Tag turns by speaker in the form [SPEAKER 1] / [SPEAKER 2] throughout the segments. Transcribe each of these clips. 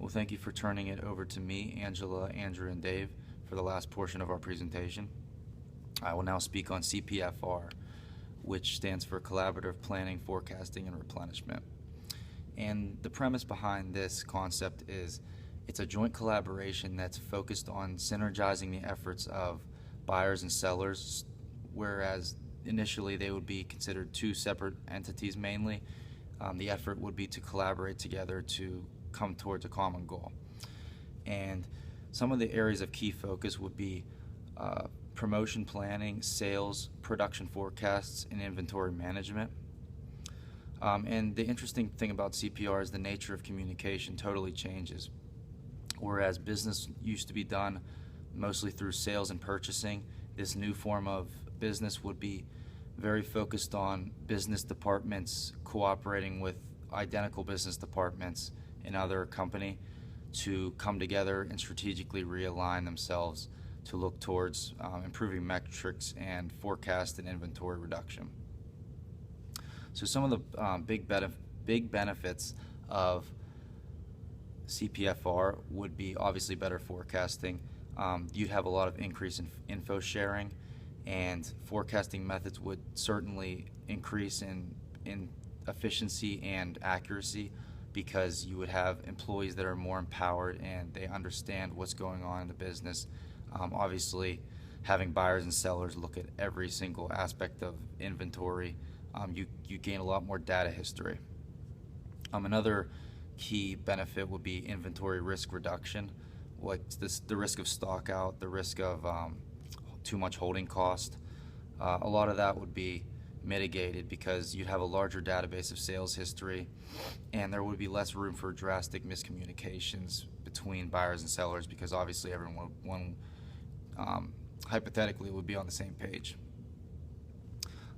[SPEAKER 1] Well, thank you for turning it over to me, Angela, Andrew, and Dave for the last portion of our presentation. I will now speak on CPFR, which stands for Collaborative Planning, Forecasting, and Replenishment. And the premise behind this concept is it's a joint collaboration that's focused on synergizing the efforts of buyers and sellers, whereas initially they would be considered two separate entities mainly. The effort would be to collaborate together to come towards a common goal. And some of the areas of key focus would be promotion planning, sales, production forecasts, and inventory management. And the interesting thing about CPR is the nature of communication totally changes. Whereas business used to be done mostly through sales and purchasing, this new form of business would be very focused on business departments cooperating with identical business departments in other company to come together and strategically realign themselves to look towards improving metrics and forecast and inventory reduction. So some of the big benefits of CPFR would be obviously better forecasting. You'd have a lot of increase in info sharing, and forecasting methods would certainly increase in efficiency and accuracy because you would have employees that are more empowered and they understand what's going on in the business. Obviously, having buyers and sellers look at every single aspect of inventory, you gain a lot more data history. Another key benefit would be inventory risk reduction, like the risk of stock out, the risk of too much holding cost. A lot of that would be mitigated because you'd have a larger database of sales history, and there would be less room for drastic miscommunications between buyers and sellers because obviously everyone hypothetically would be on the same page.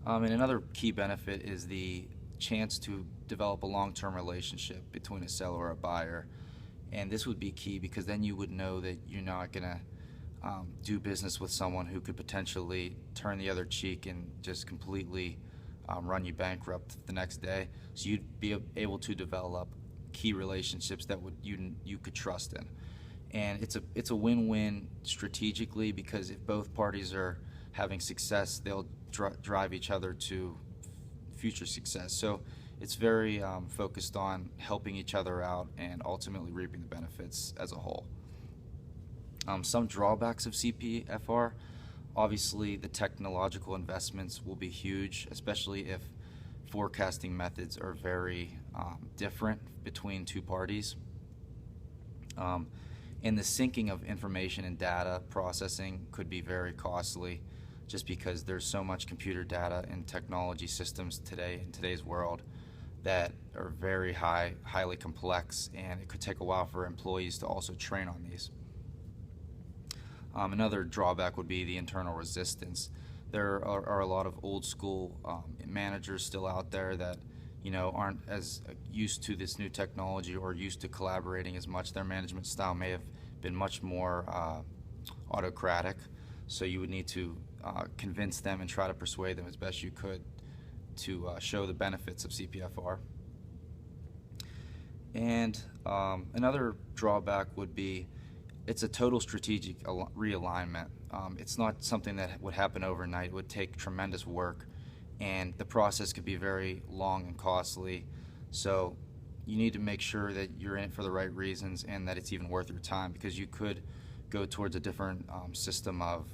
[SPEAKER 1] And another key benefit is the chance to develop a long-term relationship between a seller or a buyer, and this would be key because then you would know that you're not going to do business with someone who could potentially turn the other cheek and just completely run you bankrupt the next day. So you'd be able to develop key relationships that you could trust in, and it's a win-win strategically because if both parties are having success, they'll drive each other to future success. So it's very focused on helping each other out and ultimately reaping the benefits as a whole. Some drawbacks of CPFR, obviously the technological investments will be huge, especially if forecasting methods are very different between two parties. And the syncing of information and data processing could be very costly just because there's so much computer data and technology systems today in today's world that are very highly complex, and it could take a while for employees to also train on these. Another drawback would be the internal resistance. There are a lot of old school managers still out there that aren't as used to this new technology or used to collaborating as much. Their management style may have been much more autocratic, so you would need to convince them and try to persuade them as best you could to show the benefits of CPFR. And another drawback would be it's a total strategic realignment. It's not something that would happen overnight. It would take tremendous work, and the process could be very long and costly. So you need to make sure that you're in it for the right reasons and that it's even worth your time, because you could go towards a different system of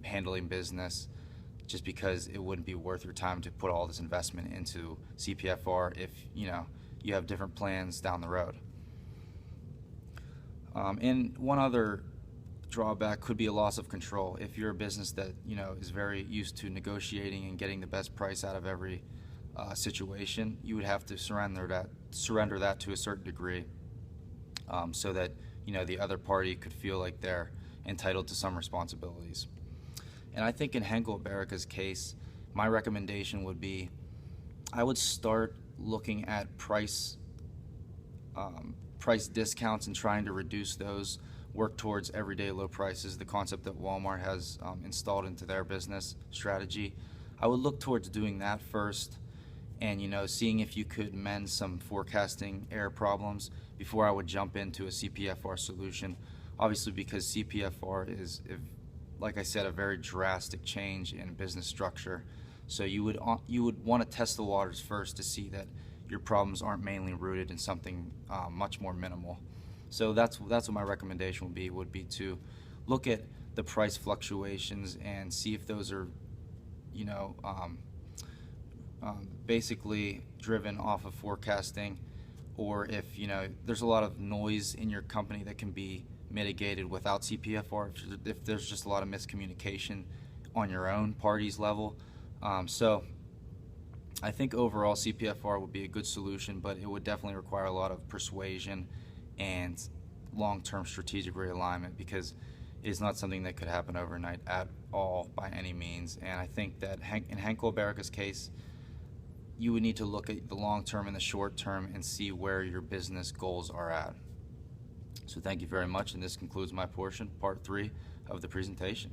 [SPEAKER 1] handling business just because it wouldn't be worth your time to put all this investment into CPFR if you have different plans down the road. And one other drawback could be a loss of control. If you're a business that is very used to negotiating and getting the best price out of every situation, you would have to surrender that to a certain degree, so that the other party could feel like they're entitled to some responsibilities. And I think in Henkel Iberica's case, my recommendation would be I would start looking at price discounts and trying to reduce those, work towards everyday low prices, the concept that Walmart has installed into their business strategy. I would look towards doing that first and seeing if you could mend some forecasting error problems before I would jump into a CPFR solution. Obviously, because CPFR is, like I said, a very drastic change in business structure. So you would want to test the waters first to see that your problems aren't mainly rooted in something much more minimal. So that's what my recommendation would be to look at the price fluctuations and see if those are, you know, basically driven off of forecasting, or if, you know, there's a lot of noise in your company that can be mitigated without CPFR, if there's just a lot of miscommunication on your own party's level. So I think overall CPFR would be a good solution, but it would definitely require a lot of persuasion and long-term strategic realignment, because it is not something that could happen overnight at all by any means. And I think that in Henkel Iberica's case, you would need to look at the long term and the short term and see where your business goals are at. So thank you very much, and this concludes my portion, part 3 of the presentation.